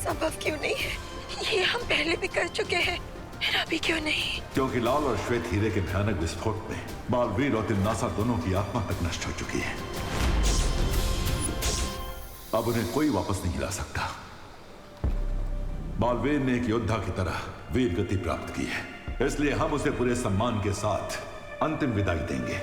संभव क्यों नहीं है? ये हम पहले भी कर चुके हैं, फिर अभी क्यों नहीं? क्योंकि लाल और श्वेत हीरे के भयानक विस्फोट में बालवीर और तिन्नासा दोनों की आत्मा तक नष्ट हो चुकी है। अब उन्हें कोई वापस नहीं ला सकता। बालवीर ने एक योद्धा की तरह वीर गति प्राप्त की है, इसलिए हम उसे पूरे सम्मान के साथ अंतिम विदाई देंगे।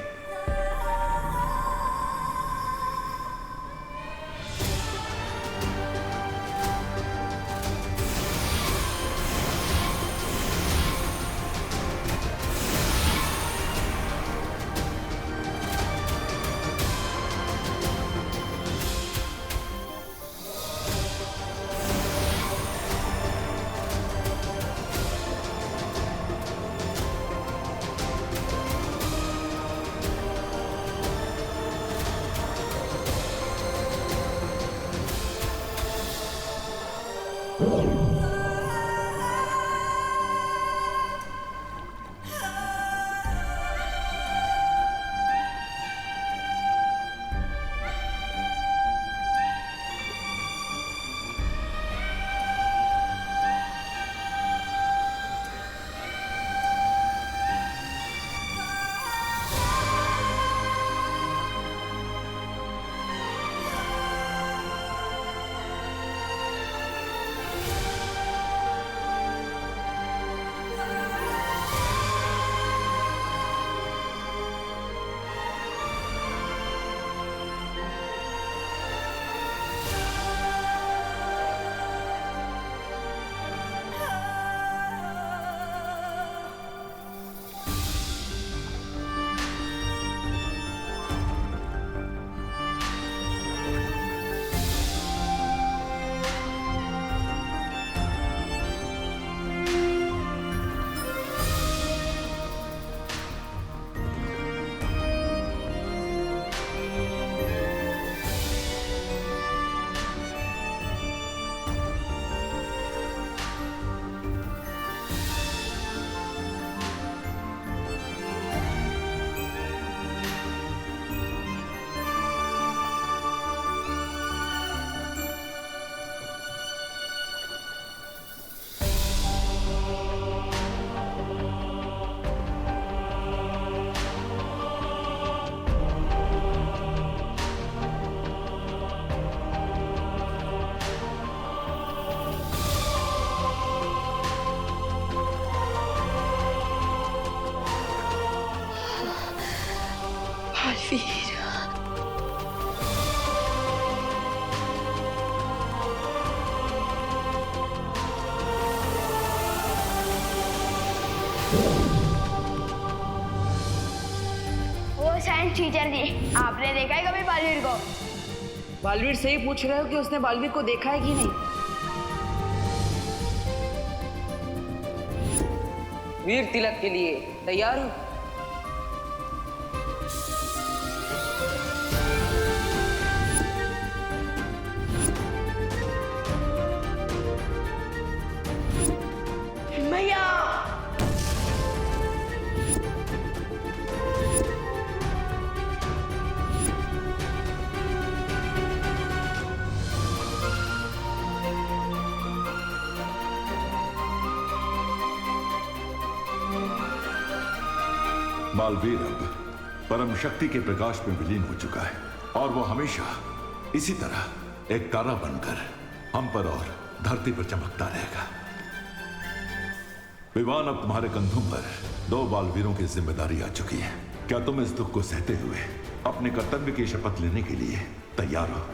बालवीर, वो साइंस टीचर जी, आपने देखा है कभी बालवीर को? बालवीर से ही पूछ रहे हो कि उसने बालवीर को देखा है कि नहीं? वीर तिलक के लिए तैयार हो? भैया बालवीर अब परम शक्ति के प्रकाश में विलीन हो चुका है और वो हमेशा इसी तरह एक तारा बनकर हम पर और धरती पर चमकता रहेगा। विवान, अब तुम्हारे कंधों पर 2 बालवीरों की जिम्मेदारी आ चुकी है। क्या तुम इस दुख को सहते हुए अपने कर्तव्य की शपथ लेने के लिए तैयार हो?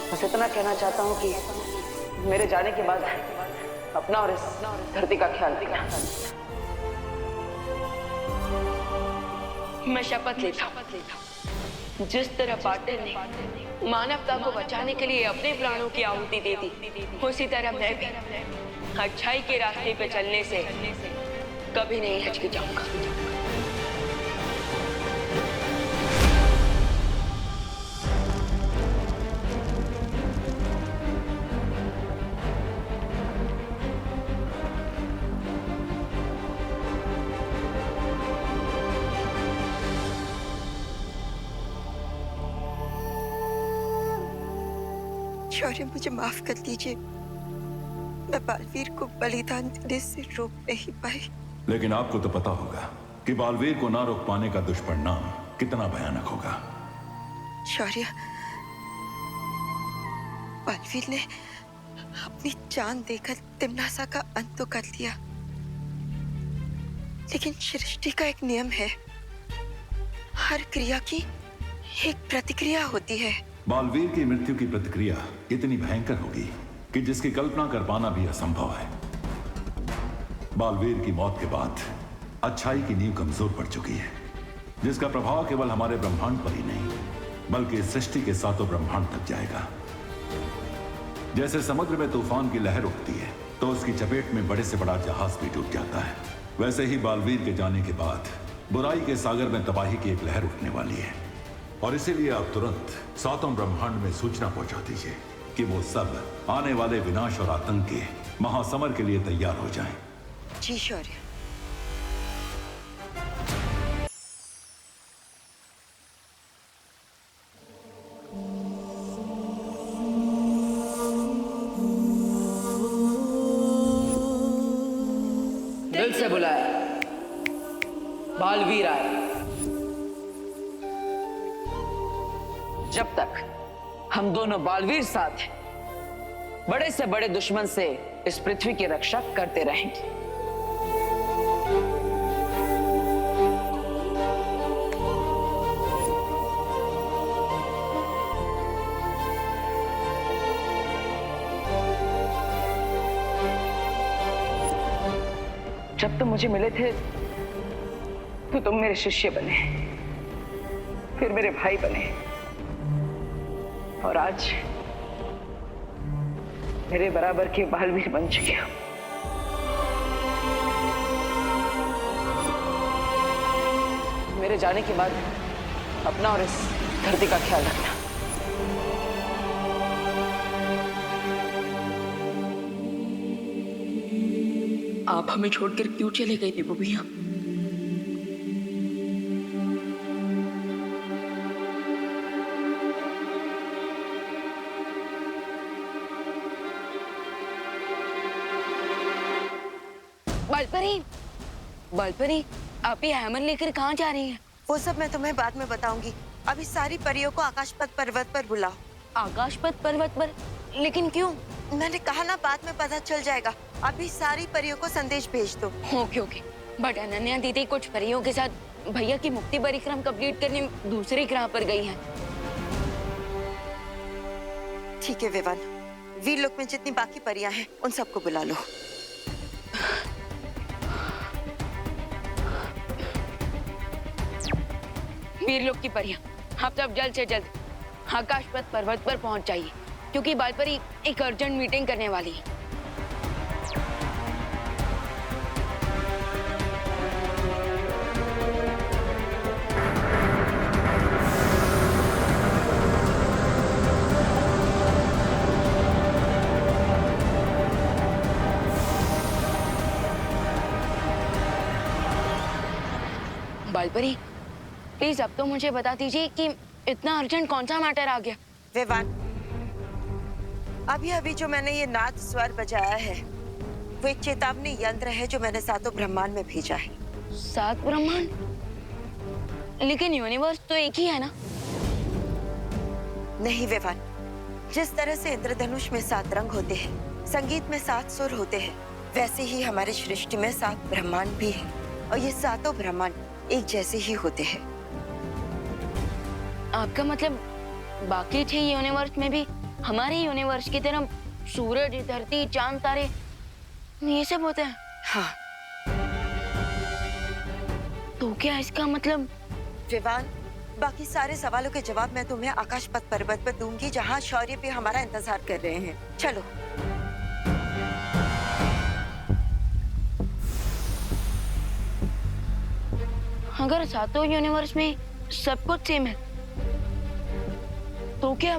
बस इतना कहना चाहता हूँ कि मेरे जाने के बाद अपना और इस धरती का ख्याल रखना। मैं शपथ लेता हूँ जिस तरह पाटिल ने मानवता को बचाने के लिए अपने प्राणों की आहुति दे दी, उसी तरह मैं भी अच्छाई के रास्ते पे चलने से कभी नहीं हिचकिचाऊंगा। शौर्य, मुझे माफ कर दीजिए, मैं बालवीर को बलिदान देने से रोक नहीं पाई। लेकिन आपको तो पता होगा कि बालवीर को ना रोक पाने का दुष्परिणाम कितना भयानक होगा। शौर्य, बालवीर ने अपनी जान देकर तिम्नासा का अंत तो कर दिया, लेकिन सृष्टि का एक नियम है, हर क्रिया की एक प्रतिक्रिया होती है। बालवीर की मृत्यु की प्रतिक्रिया इतनी भयंकर होगी कि जिसकी कल्पना कर पाना भी असंभव है। बालवीर की मौत के बाद अच्छाई की नींव कमजोर पड़ चुकी है, जिसका प्रभाव केवल हमारे ब्रह्मांड पर ही नहीं बल्कि सृष्टि के सातों ब्रह्मांड तक जाएगा। जैसे समुद्र में तूफान की लहर उठती है तो उसकी चपेट में बड़े से बड़ा जहाज भी डूब जाता है, वैसे ही बालवीर के जाने के बाद बुराई के सागर में तबाही की एक लहर उठने वाली है। और इसीलिए आप तुरंत सातों ब्रह्मांड में सूचना पहुंचा दीजिए कि वो सब आने वाले विनाश और आतंक के महासमर के लिए तैयार हो जाएं। जी शौर्य। दिल से बुलाया, बालवीर आए। जब तक हम दोनों बालवीर साथ हैं, बड़े से बड़े दुश्मन से इस पृथ्वी की रक्षा करते रहेंगे। जब तुम मुझे मिले थे तो तुम मेरे शिष्य बने, फिर मेरे भाई बने, और आज मेरे बराबर के बालवीर बन चुके हो। मेरे जाने के बाद अपना और इस धरती का ख्याल रखना। आप हमें छोड़कर क्यों चले गए निबू भैया? बालपरी, आप ये हैमर लेकर कहाँ जा रही हैं? वो सब मैं तुम्हें बाद में बताऊंगी। अभी सारी परियों को आकाशपथ पर्वत पर बुलाओ। आकाशपथ पर्वत पर? लेकिन क्यों? मैंने कहा ना, बाद में पता चल जाएगा। अभी सारी परियों को संदेश भेज दो। ओके। बट अनन्या दीदी कुछ परियों के साथ भैया की मुक्ति परिक्रम कंप्लीट करने दूसरे ग्रह पर गई हैं। ठीक है विवान, वीरलोक में जितनी बाकी परियां हैं उन सबको बुला लो। वीरलोक की परियां, आप सब जल्द से जल्द आकाशपथ पर्वत पर पहुंच जाइए, क्योंकि बालपरी एक अर्जेंट मीटिंग करने वाली है। बालपरी, प्लीज अब तो मुझे बता दीजिए कि इतना अर्जेंट कौन सा मैटर आ गया? विवान, अभी अभी जो मैंने ये नाद स्वर बजाया है वो एक चेतावनी यंत्र है जो मैंने सातों ब्रह्मांड में भेजा है। 7 ब्रह्मांड? लेकिन यूनिवर्स तो एक ही है ना? नहीं विवान, जिस तरह से इंद्रधनुष में 7 रंग होते हैं, संगीत में 7 सुर होते हैं, वैसे ही हमारे सृष्टि में 7 ब्रह्मांड भी है, और ये सातों ब्रह्मांड एक जैसे ही होते हैं। आपका मतलब बाकी 6 यूनिवर्स में भी हमारे यूनिवर्स की तरह सूरज, धरती, चांद, तारे ये सब होते हैं? हाँ। तो क्या इसका मतलब? विवान, बाकी सारे सवालों के जवाब मैं तुम्हें आकाश पथ पर्वत पर दूंगी, जहाँ शौर्य पे हमारा इंतजार कर रहे हैं। चलो। अगर सातों यूनिवर्स में सब कुछ सेम है, तो क्या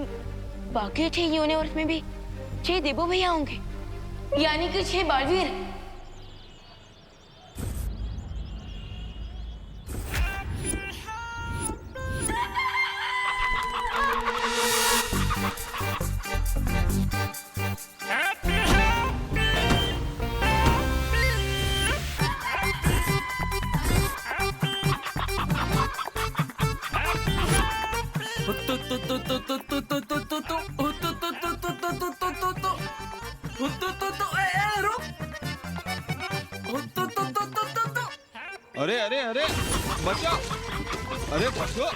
बाकी 6 यूनिवर्स में भी 6 देवो भैया होंगे, यानी कि 6 बालवीर? अरे अरे अरे बचाओ, अरे बचो,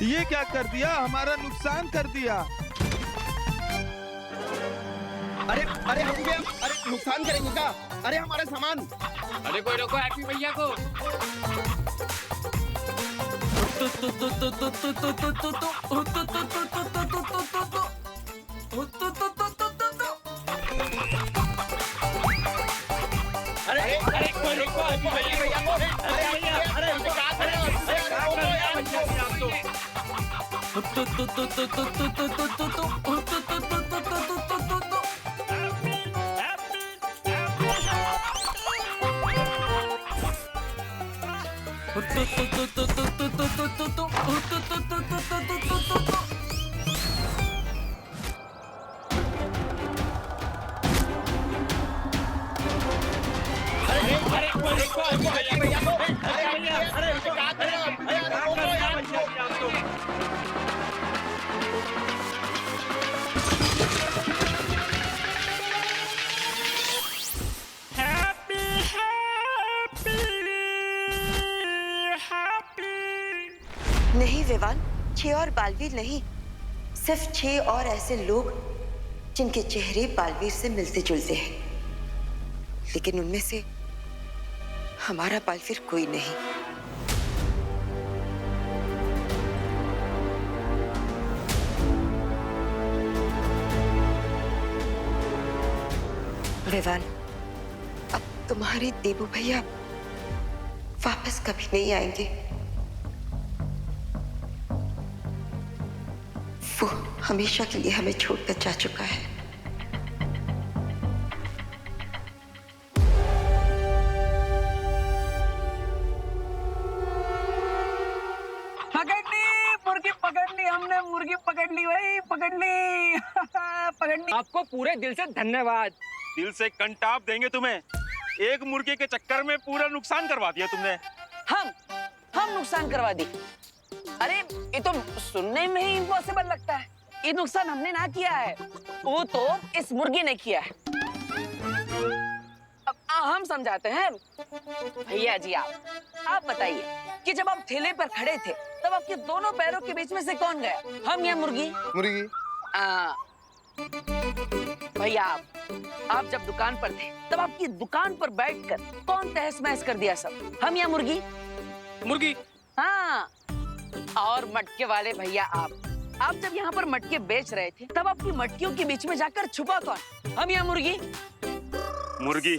ये क्या कर दिया, हमारा नुकसान कर दिया। अरे अरे हम भी अरे नुकसान करेंगे क्या? अरे हमारा सामान, अरे कोई रोको हैप्पी भैया को। अरे अरे कोई रोको हैप्पी भैया को। अरे भैया अरे नहीं विवान, 6 और बालवीर नहीं, सिर्फ 6 और ऐसे लोग जिनके चेहरे बालवीर से मिलते जुलते हैं, लेकिन उनमें से हमारा बालवीर कोई नहीं। विवान, अब तुम्हारे देवू भैया वापस कभी नहीं आएंगे। वो हमेशा के लिए हमें छोड़कर जा चुका है। पकड़ ली मुर्गी, पकड़ ली हमने, मुर्गी पकड़ ली भाई, पकड़ ली। पकड़ ली। आपको पूरे दिल से धन्यवाद। दिल से कंटाप देंगे तुम्हें, एक मुर्गे के चक्कर में पूरा नुकसान करवा दिया तुमने। हम नुकसान करवा दी? अरे ये तो सुनने में ही इम्पॉसिबल लगता है। ये नुकसान हमने ना किया है, वो तो इस मुर्गी ने किया है। अब हम समझाते हैं। भैया जी आप बताइए कि जब आप ठेले पर खड़े थे तब आपके दोनों पैरों के बीच में से कौन गया, हम या मुर्गी? मुर्गी। भैया आप जब दुकान पर थे तब आपकी दुकान पर बैठकर कौन तहस महस कर दिया सब, हम या मुर्गी? मुर्गी। हाँ, और मटके वाले भैया आप जब यहाँ पर मटके बेच रहे थे तब आपकी मटकियों के बीच में जाकर छुपा कौन, हम या मुर्गी? मुर्गी।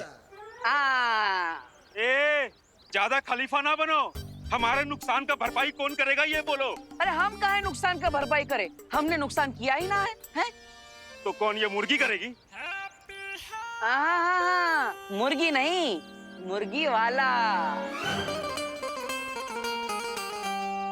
ए, ज्यादा खलीफा ना बनो, हमारे नुकसान का भरपाई कौन करेगा ये बोलो। अरे हम काहे नुकसान का भरपाई करें, हमने नुकसान किया ही ना है? तो कौन, ये मुर्गी करेगी? मुर्गी नहीं, मुर्गी वाला।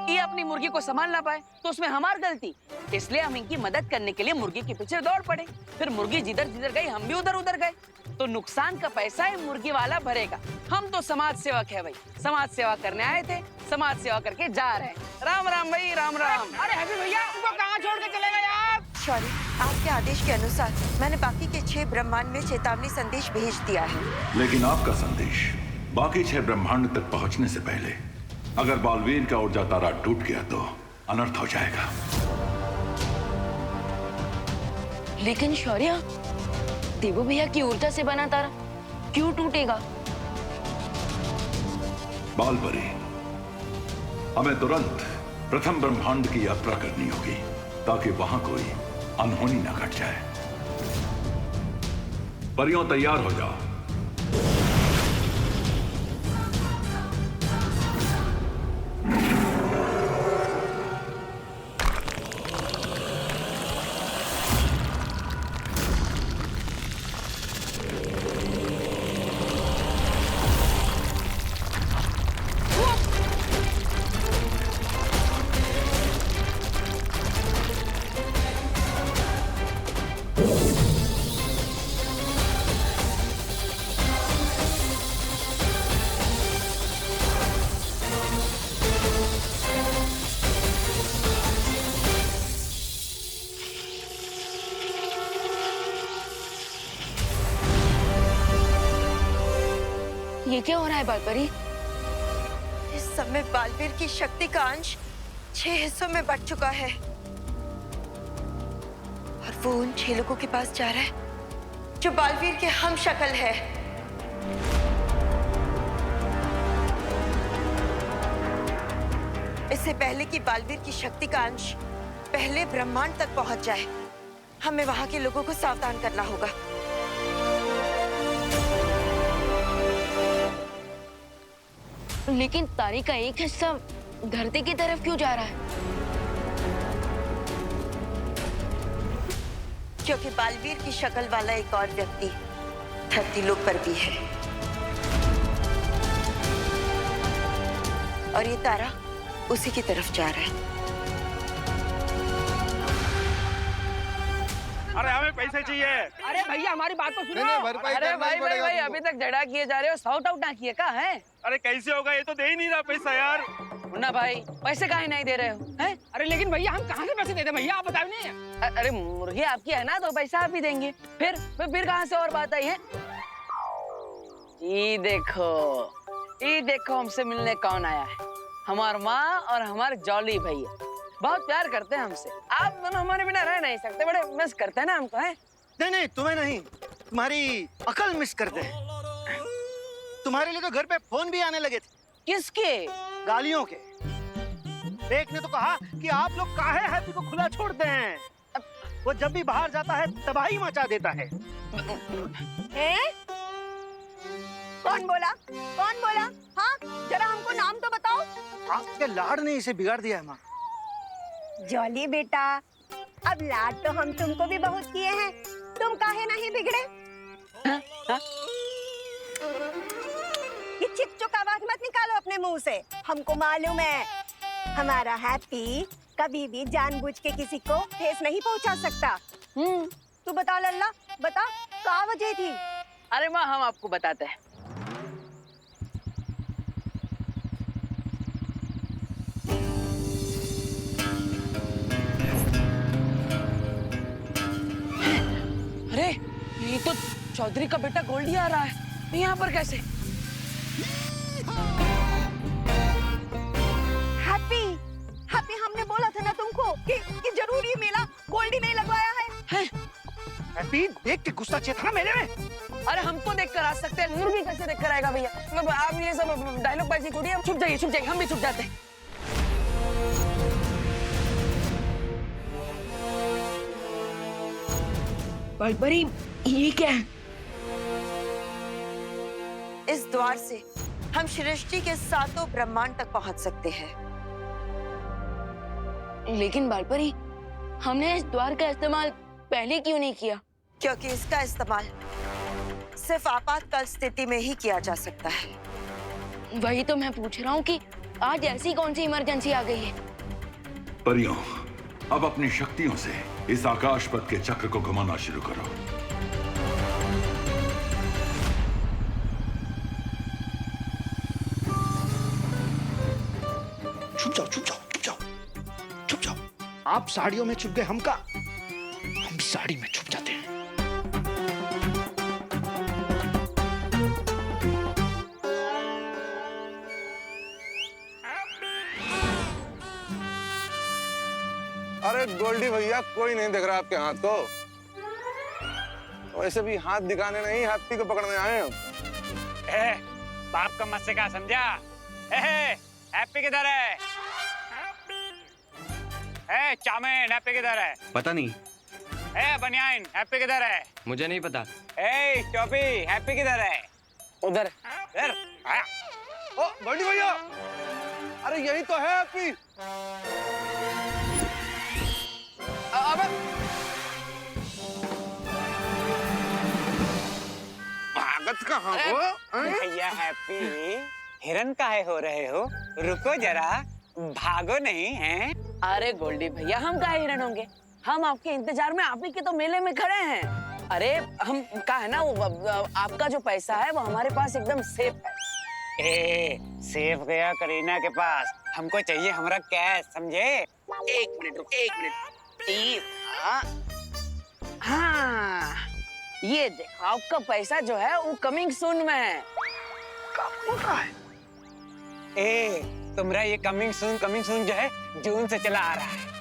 ये अपनी मुर्गी को संभाल ना पाए तो उसमें हमारी गलती, इसलिए हम इनकी मदद करने के लिए मुर्गी के पीछे दौड़ पड़े। फिर मुर्गी जिधर जिधर गई हम भी उधर उधर गए, तो नुकसान का पैसा ही मुर्गी वाला भरेगा। हम तो समाज सेवक है भाई, समाज सेवा करने आए थे, समाज सेवा करके जा रहे हैं। राम राम भाई, राम राम। अरे हैप्पी भैया उनको कहाँ छोड़ के चले गए आप? सॉरी, आपके आदेश के अनुसार मैंने बाकी के 6 ब्रह्मांड में चेतावनी संदेश भेज दिया है। लेकिन आपका संदेश बाकी 6 ब्रह्मांड तक पहुंचने से पहले अगर बालवीर का ऊर्जा तारा टूट गया तो अनर्थ हो जाएगा। लेकिन शौर्य, देवो भैया की ऊर्जा से बना तारा क्यों टूटेगा? बालपरी, हमें तुरंत प्रथम ब्रह्मांड की यात्रा करनी होगी ताकि वहां कोई अनहोनी ना घट जाए। परियों तैयार हो जाओ। ये क्या हो रहा है बालपरी? इस समय बालवीर की शक्ति का अंश 6 हिस्सों में बट चुका है और वो उन 6 लोगों के पास जा रहा है जो बालवीर के हम शक्ल है। इससे पहले कि बालवीर की शक्ति का अंश पहले ब्रह्मांड तक पहुंच जाए, हमें वहां के लोगों को सावधान करना होगा। लेकिन तारे का एक हिस्सा धरती की तरफ क्यों जा रहा है? क्योंकि बालवीर की शक्ल वाला एक और व्यक्ति धरती लोक पर भी है और ये तारा उसी की तरफ जा रहा है। अरे हमें पैसे चाहिए। अरे भैया हमारी बात तो सुनो। नहीं, भरपाई अरे करना ही भाई पड़ेगा तुमको। अभी तक झगड़ा किए जा रहे हो, सॉर्ट आउट ना किए का है? अरे कैसे होगा, ये तो दे ही नहीं रहा पैसा यार। मुन्ना भाई पैसे काहे नहीं दे रहे हो हैं? अरे लेकिन भैया हम कहाँ से पैसे देते भैया, आप बताओ नहीं। अरे मुर्गी आपकी है ना, तो पैसा आप ही देंगे। फिर कहाँ से और बात आई है? ये देखो हमसे मिलने कौन आया है। हमार माँ और हमारे जॉली भैया बहुत प्यार करते हैं हमसे। आप दोनों हमारे बिना रह नहीं सकते, बड़े मिस करते हैं ना हमको, हैं? नहीं नहीं, तुम्हें नहीं, तुम्हारी अकल मिस करते हैं। तुम्हारे लिए तो घर पे फोन भी आने लगे थे। किसके? गालियों के। एक ने तो कहा कि आप लोग काहे हैप्पी को खुला छोड़ते हैं, वो जब भी बाहर जाता है तबाही मचा देता है। कौन बोला? हाँ, जरा हमको नाम तो बताओ। आपके लाड ने इसे बिगाड़ दिया है माँ। जॉली बेटा, अब लाड तो हम तुमको भी बहुत किए हैं, तुम काहे नहीं बिगड़े? ये चिक-चुक आवाज मत निकालो अपने मुंह से। हमको मालूम है हमारा हैप्पी कभी भी जानबूझ के किसी को ठेस नहीं पहुंचा सकता। तू बता लल्ला, बता क्या वजह थी? अरे माँ हम आपको बताते हैं। अरे ये तो चौधरी का बेटा गोल्डी आ रहा है, यहाँ पर कैसे? हैप्पी हमने बोला था ना तुमको कि जरूरी मेला गोल्डी नहीं लगवाया है। हैप्पी देख के गुस्सा चेता ना मेरे में। अरे हमको देख कर आ सकते हैं, मुर्गी कैसे देख कर आएगा भैया? आप ये सब डायलॉग बाजी छोड़िए, छुप जाइए, हम भी छुप जाते हैं। बालपरी ये क्या है? इस द्वार से हम सृष्टि के 7 ब्रह्मांड तक पहुंच सकते हैं। लेकिन बालपरी हमने इस द्वार का इस्तेमाल पहले क्यों नहीं किया? क्योंकि इसका इस्तेमाल सिर्फ आपातकाल स्थिति में ही किया जा सकता है। वही तो मैं पूछ रहा हूँ कि आज ऐसी कौन सी इमरजेंसी आ गई है? परियों, अब अपनी शक्तियों से इस आकाश पथ के चक्र को घुमाना शुरू करो। छुप जाओ। आप साड़ियों में छुप गए, हम भी साड़ी में छुप जाते हैं। अरे गोल्डी भैया, कोई नहीं देख रहा आपके हाथ को। वैसे भी हाथ दिखाने नहीं, हैप्पी को पकड़ने आए हैं। बाप का मस्से का समझा? हैप्पी किधर है? ए चाउमीन हैप्पी किधर है? पता नहीं। ए बनियान हैप्पी किधर है? मुझे नहीं पता। ए टोपी हैप्पी किधर है? उधर। इधर। आया। ओ गोल्डी भैया, अरे यही तो है हैप्पी। अबे भागत कहाँ हो? भैया हैप्पी हिरन काहे हो रहे हो? रुको जरा, भागो नहीं है? अरे गोल्डी भैया, हम काहे हिरन होंगे? हम आपके इंतजार में आप ही के तो मेले में खड़े हैं। अरे हम का है ना, वो आपका जो पैसा है वो हमारे पास एकदम सेफ है। ए सेफ गया करीना के पास, हमको चाहिए हमारा कैश, समझे? एक मिनट रुक, एक मिनट। हाँ, ये देखो आपका पैसा जो है वो कमिंग सून में है। ए तुम्हारा ये कमिंग सून जो है जून से चला आ रहा है।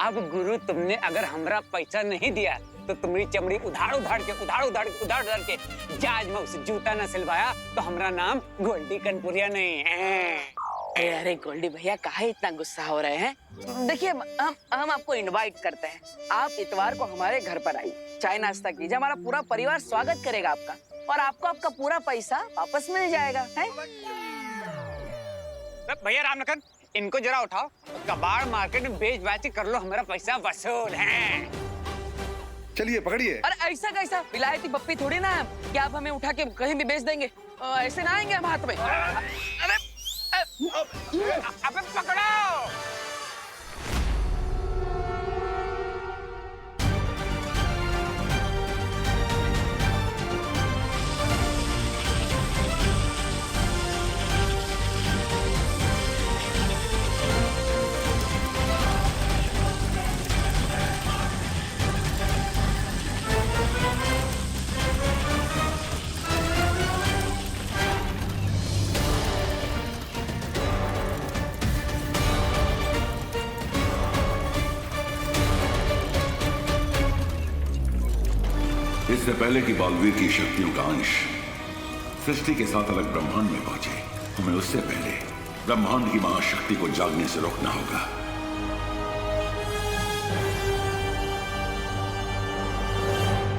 अब गुरु तुमने अगर हमरा पैसा नहीं दिया तो तुम्हारी चमड़ी उधार उधार के जहाज में उसे जूता न सिलवाया तो हमारा नाम गोल्डी कनपुरिया नहीं है। अरे गोल्डी भैया काहे इतना गुस्सा हो रहे हैं? देखिए हम आपको इनवाइट करते हैं, आप इतवार को हमारे घर पर आइए, चाय नाश्ता कीजिए, हमारा पूरा परिवार स्वागत करेगा आपका और आपको आपका पूरा पैसा वापस मिल जाएगा। है भैया रामलखन, इनको जरा उठाओ, कबाड़ मार्केट में बेच बाची कर लो, हमारा पैसा वसूल है। चलिए पकड़िए। अरे ऐसा कैसा, विलायती पप्पी थोड़ी ना कि आप हमें उठा के कहीं भी बेच देंगे। ऐसे ना आएंगे हम हाथ में। अरे अबे पकड़ो। इससे पहले कि बालवीर की शक्तियों का अंश सृष्टि के साथ अलग ब्रह्मांड में पहुंचे, हमें उससे पहले ब्रह्मांड की महाशक्ति को जागने से रोकना होगा।